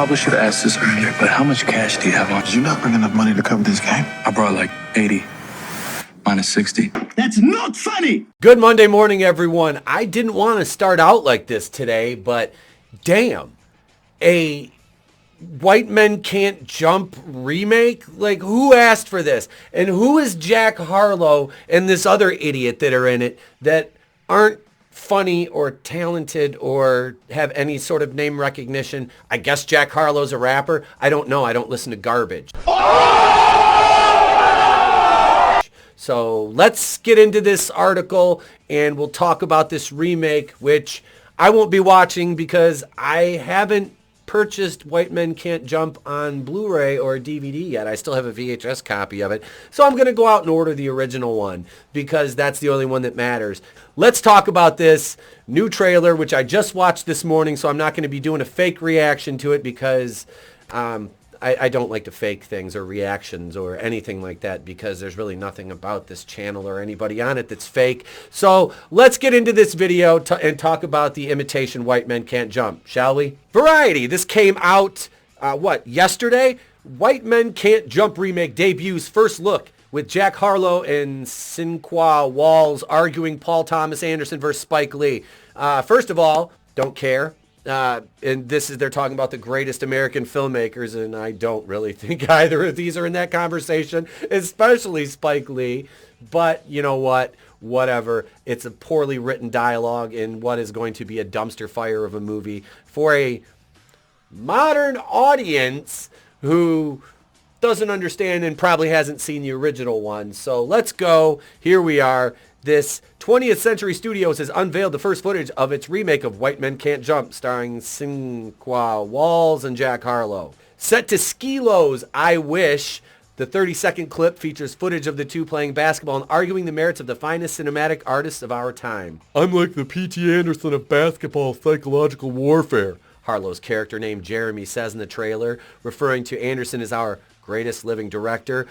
probably should have asked this earlier, but how much cash do you have on? Did you not bring enough money to cover this game? I brought like 80 minus 60. That's not funny! Good Monday morning, everyone. I didn't want to start out like this today, but damn, a White Men Can't Jump remake? Like, who asked for this? And who is Jack Harlow and this other idiot that are in it that aren't funny or talented or have any sort of name recognition? I guess Jack Harlow's a rapper. I don't know. I don't listen to garbage. So let's get into this article and we'll talk about this remake, which I won't be watching because I haven't purchased White Men Can't Jump on Blu-ray or DVD yet. I still have a VHS copy of it. So I'm going to go out and order the original one because that's the only one that matters. Let's talk about this new trailer, which I just watched this morning, so I'm not going to be doing a fake reaction to it because I don't like to fake things or reactions or anything like that because there's really nothing about this channel or anybody on it that's fake. So let's get into this video and talk about the imitation White Men Can't Jump, shall we? Variety. This came out, yesterday? White Men Can't Jump remake debuts first look with Jack Harlow and Sinqua Walls arguing Paul Thomas Anderson versus Spike Lee. First of all, don't care. And they're talking about the greatest American filmmakers, and I don't really think either of these are in that conversation, especially Spike Lee. But you know what? Whatever. It's a poorly written dialogue in what is going to be a dumpster fire of a movie for a modern audience who doesn't understand and probably hasn't seen the original one. So let's go. Here we are. This 20th Century Studios has unveiled the first footage of its remake of White Men Can't Jump, starring Sinqua Walls and Jack Harlow. Set to Skilo's I Wish, the 30-second clip features footage of the two playing basketball and arguing the merits of the finest cinematic artists of our time. I'm like the P.T. Anderson of basketball psychological warfare, Harlow's character named Jeremy says in the trailer, referring to Anderson as our greatest living director.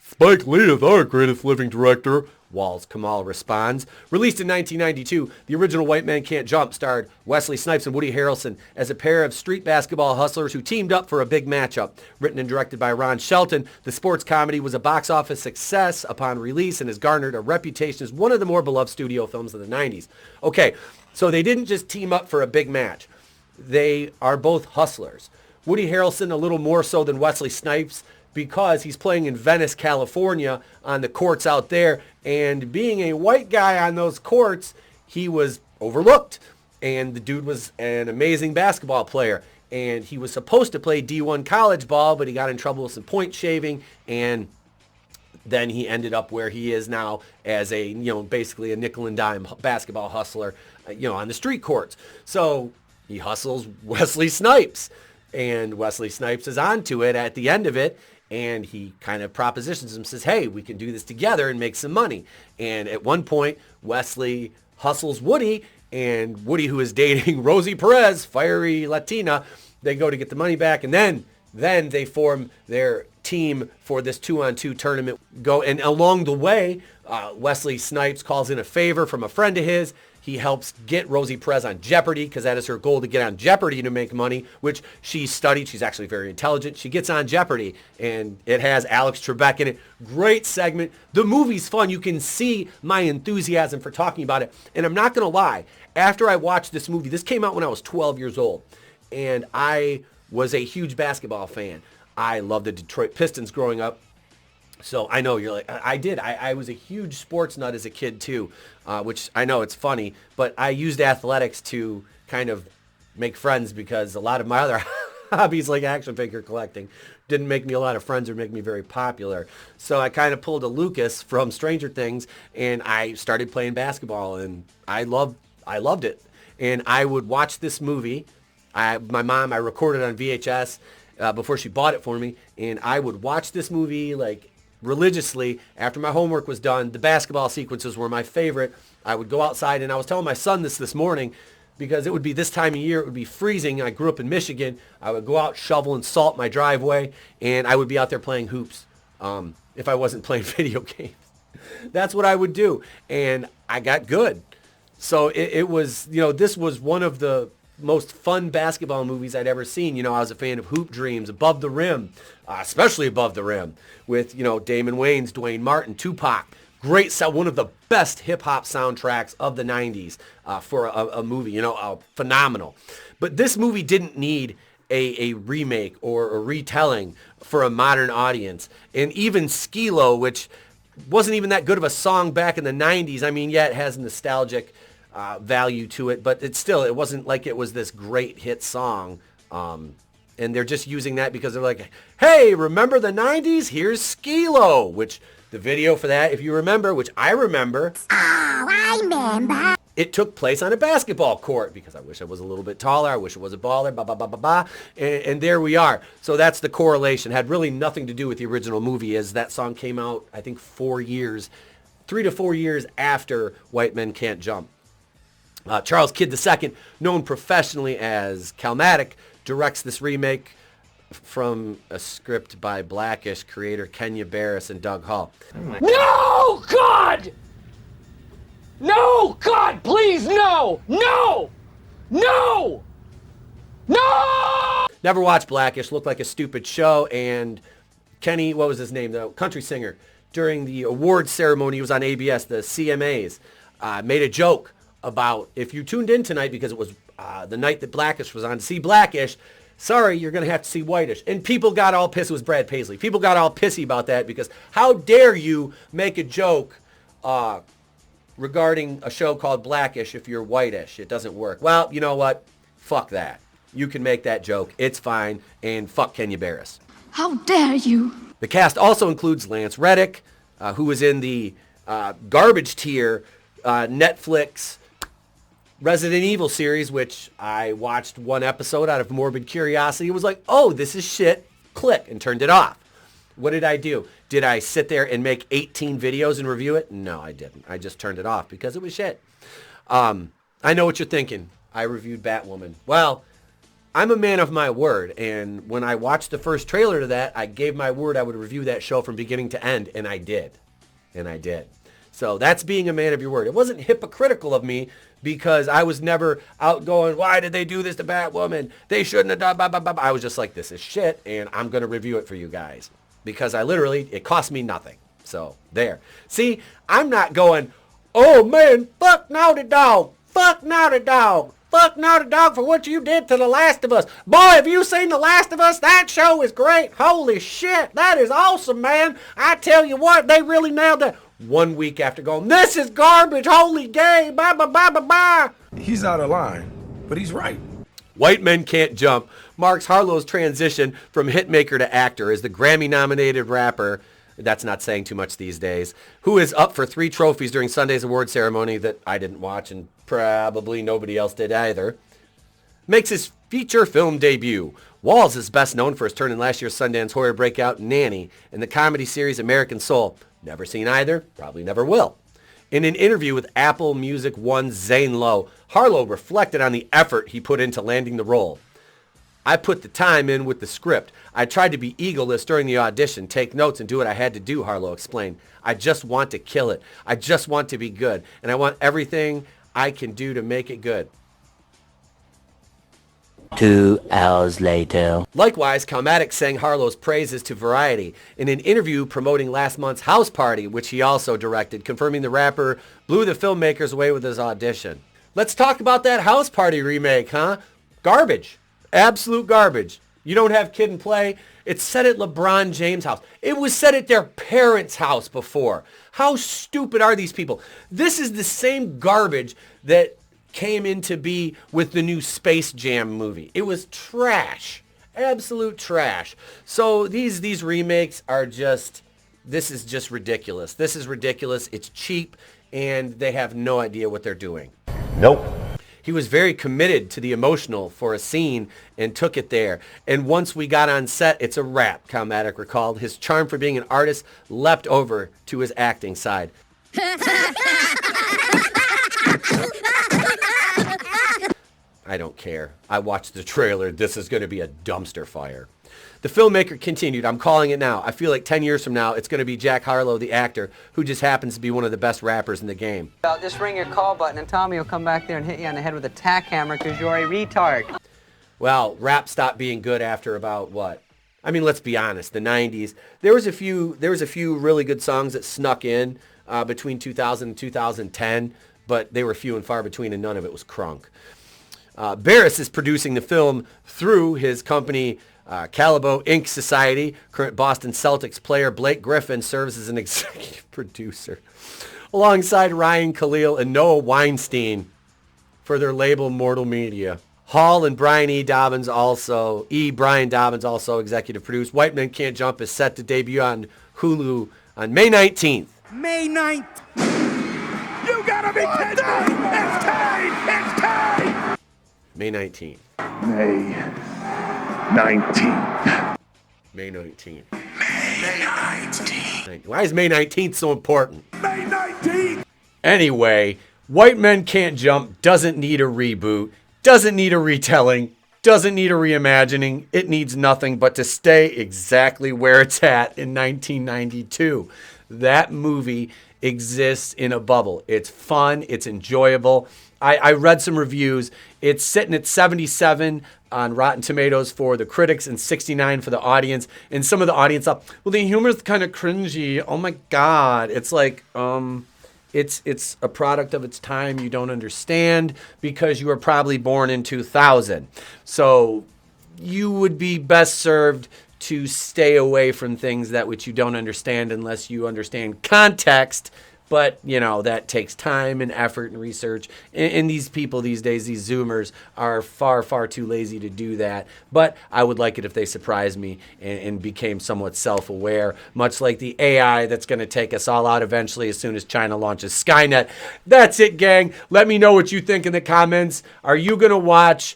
Spike Lee is our greatest living director, Walls Kamal responds. Released in 1992, the original White Men Can't Jump starred Wesley Snipes and Woody Harrelson as a pair of street basketball hustlers who teamed up for a big matchup. Written and directed by Ron Shelton, the sports comedy was a box office success upon release and has garnered a reputation as one of the more beloved studio films of the 90s. Okay, so they didn't just team up for a big match. They are both hustlers. Woody Harrelson a little more so than Wesley Snipes, because he's playing in Venice, California on the courts out there. And being a white guy on those courts, he was overlooked. And the dude was an amazing basketball player. And he was supposed to play D1 college ball, but he got in trouble with some point shaving. And then he ended up where he is now as a, basically a nickel and dime basketball hustler, on the street courts. So he hustles Wesley Snipes. And Wesley Snipes is onto it at the end of it. And he kind of propositions him, says, hey, we can do this together and make some money. And at one point, Wesley hustles Woody, and Woody, who is dating Rosie Perez, fiery Latina, they go to get the money back. And then they form their team for this 2-on-2 tournament. And along the way, Wesley Snipes calls in a favor from a friend of his. He helps get Rosie Perez on Jeopardy because that is her goal, to get on Jeopardy to make money, which she studied. She's actually very intelligent. She gets on Jeopardy, and it has Alex Trebek in it. Great segment. The movie's fun. You can see my enthusiasm for talking about it. And I'm not going to lie. After I watched this movie, this came out when I was 12 years old, and I was a huge basketball fan. I loved the Detroit Pistons growing up. So I know you're like, I did. I was a huge sports nut as a kid too, which I know it's funny, but I used athletics to kind of make friends because a lot of my other hobbies like action figure collecting didn't make me a lot of friends or make me very popular. So I kind of pulled a Lucas from Stranger Things and I started playing basketball and I loved it. And I would watch this movie. I recorded on VHS before she bought it for me, and I would watch this movie like religiously after my homework was done. The basketball sequences were my favorite. I would go outside, and I was telling my son this morning because it would be this time of year. It would be freezing. I grew up in Michigan. I would go out, shovel, and salt my driveway, and I would be out there playing hoops if I wasn't playing video games. That's what I would do, and I got good. So it was, this was one of the most fun basketball movies I'd ever seen. You know, I was a fan of Hoop Dreams, Above the Rim, especially Above the Rim, with, you know, Damon Wayans, Dwayne Martin, Tupac. Great sound, one of the best hip-hop soundtracks of the 90s for a movie, you know, phenomenal. But this movie didn't need a remake or a retelling for a modern audience. And even Skee-Lo, which wasn't even that good of a song back in the 90s, I mean, yeah, it has nostalgic value to it, but it wasn't like it was this great hit song. And they're just using that because they're like, hey, remember the 90s? Here's Skee-Lo, which the video for that, if you remember, which I remember. Oh, I remember. It took place on a basketball court because I wish I was a little bit taller. I wish I was a baller, and there we are. So that's the correlation. Had really nothing to do with the original movie, as that song came out, I think, 3 to 4 years after White Men Can't Jump. Charles Kidd II, known professionally as Calmatic, directs this remake from a script by Blackish creator Kenya Barris and Doug Hall. No, God! No, God, please, no! No! No! No! Never watched Blackish. Looked like a stupid show. And Kenny, what was his name, the country singer, during the awards ceremony, he was on ABS, the CMAs, made a joke about, if you tuned in tonight because it was the night that Blackish was on, to see Blackish, sorry, you're going to have to see Whitish. And people got all pissed. It was Brad Paisley. People got all pissy about that because how dare you make a joke regarding a show called Blackish if you're whitish? It doesn't work. Well, you know what? Fuck that. You can make that joke. It's fine. And fuck Kenya Barris. How dare you? The cast also includes Lance Reddick, who was in the garbage tier Netflix Resident Evil series, which I watched one episode out of morbid curiosity. It was like, oh, this is shit. Click, and turned it off. What did I do? Did I sit there and make 18 videos and review it? No, I didn't. I just turned it off because it was shit. I know what you're thinking. I reviewed Batwoman. Well, I'm a man of my word, and when I watched the first trailer to that, I gave my word I would review that show from beginning to end, and I did. So that's being a man of your word. It wasn't hypocritical of me because I was never out going, why did they do this to Batwoman? They shouldn't have done blah, blah, blah. I was just like, this is shit, and I'm going to review it for you guys. Because it cost me nothing. So, there. See, I'm not going, oh man, fuck Naughty Dog. Fuck Naughty Dog. Fuck Naughty Dog for what you did to The Last of Us. Boy, have you seen The Last of Us? That show is great. Holy shit, that is awesome, man. I tell you what, they really nailed that. 1 week after going, this is garbage, holy gay, bye, bye, bye, bye, bye. He's out of line, but he's right. White Men Can't Jump marks Harlow's transition from hitmaker to actor as the Grammy-nominated rapper, that's not saying too much these days, who is up for 3 trophies during Sunday's award ceremony that I didn't watch and probably nobody else did either, makes his feature film debut. Walls is best known for his turn in last year's Sundance horror breakout Nanny and the comedy series American Soul. Never seen either, probably never will. In an interview with Apple Music One's Zane Lowe, Harlow reflected on the effort he put into landing the role. I put the time in with the script. I tried to be egoless during the audition, take notes, and do what I had to do, Harlow explained. I just want to kill it. I just want to be good, and I want everything I can do to make it good. 2 hours later. Likewise, Calmatic sang Harlow's praises to Variety in an interview promoting last month's House Party, which he also directed, confirming the rapper blew the filmmakers away with his audition. Let's talk about that House Party remake, huh? Garbage. Absolute garbage. You don't have Kid and Play. It's set at LeBron James' house. It was set at their parents' house before. How stupid are these people? This is the same garbage that came into be with the new Space Jam movie. It was trash. Absolute trash. So these remakes are just, this is just ridiculous. This is ridiculous. It's cheap, and they have no idea what they're doing. Nope. He was very committed to the emotional for a scene and took it there. And once we got on set, it's a wrap, Calmatic recalled. His charm for being an artist leapt over to his acting side. I don't care. I watched the trailer. This is going to be a dumpster fire. The filmmaker continued, I'm calling it now. I feel like 10 years from now, it's going to be Jack Harlow, the actor, who just happens to be one of the best rappers in the game. Just ring your call button and Tommy will come back there and hit you on the head with a tack hammer because you're a retard. Well, rap stopped being good after about what? I mean, let's be honest, the 90s. There was a few really good songs that snuck in between 2000 and 2010, but they were few and far between, and none of it was crunk. Barris is producing the film through his company, Calabo Inc. Society. Current Boston Celtics player Blake Griffin serves as an executive producer, alongside Ryan Khalil and Noah Weinstein for their label Mortal Media. Hall and Brian Dobbins also executive produced. White Men Can't Jump is set to debut on Hulu on May 19th. May 9th. You gotta be kidding me! It's time! It's time! May 19th. May 19th. May 19th. May 19th. Why is May 19th so important? May 19th! Anyway, White Men Can't Jump doesn't need a reboot, doesn't need a retelling, doesn't need a reimagining. It needs nothing but to stay exactly where it's at in 1992. That movie exists in a bubble. It's fun. It's enjoyable. I read some reviews. It's sitting at 77 on Rotten Tomatoes for the critics and 69 for the audience. And some of the audience up, well, the humor's kind of cringy. Oh my God. It's like, it's a product of its time you don't understand because you were probably born in 2000. So you would be best served to stay away from things that which you don't understand unless you understand context. But, you know, that takes time and effort and research. And these people these days, these Zoomers, are far, far too lazy to do that. But I would like it if they surprised me and became somewhat self-aware, much like the AI that's going to take us all out eventually as soon as China launches Skynet. That's it, gang. Let me know what you think in the comments. Are you going to watch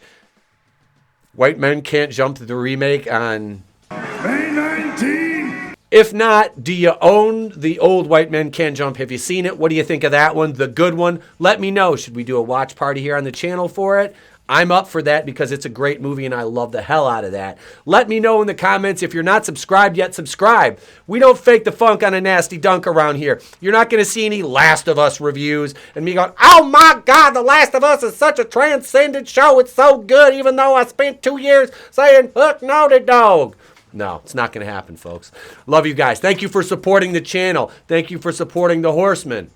White Men Can't Jump, the remake on May 19th! If not, do you own the old White Men Can't Jump? Have you seen it? What do you think of that one? The good one? Let me know. Should we do a watch party here on the channel for it? I'm up for that because it's a great movie and I love the hell out of that. Let me know in the comments. If you're not subscribed yet, subscribe. We don't fake the funk on a nasty dunk around here. You're not going to see any Last of Us reviews and me going, oh my God, The Last of Us is such a transcendent show. It's so good, even though I spent 2 years saying, hook Naughty Dog. No, it's not going to happen, folks. Love you guys. Thank you for supporting the channel. Thank you for supporting the Horsemen.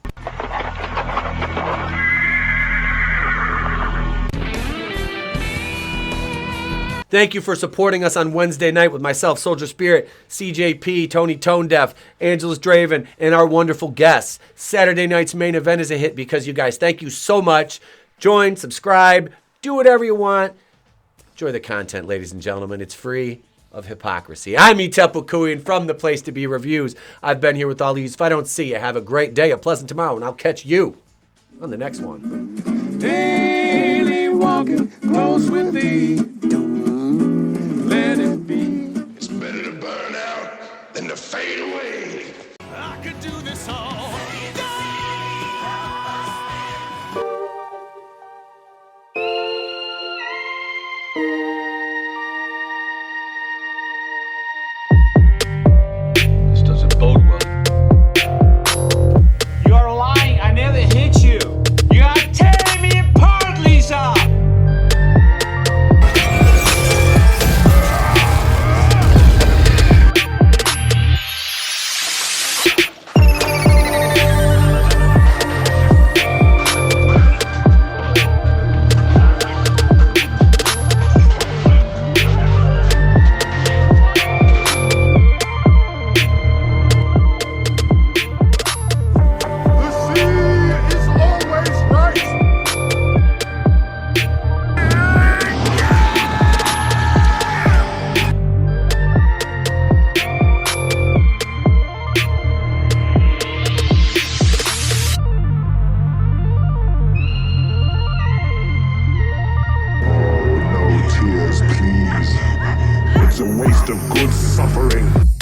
Thank you for supporting us on Wednesday night with myself, Soldier Spirit, CJP, Tony ToneDef, AngelousDraven, and our wonderful guests. Saturday night's main event is a hit because you guys, thank you so much. Join, subscribe, do whatever you want. Enjoy the content, ladies and gentlemen. It's free of hypocrisy. I'm Tepukuian from the Place to Be Reviews. I've been here with all of you. If I don't see you, have a great day, a pleasant tomorrow, and I'll catch you on the next one. Daily walking close with thee. Let it be. It's better to burn out than to fade away. I could do this all day. This doesn't bode well. You're lying. I never hit you. You are tearing me apart, Lisa. No tears, please. It's a waste of good suffering.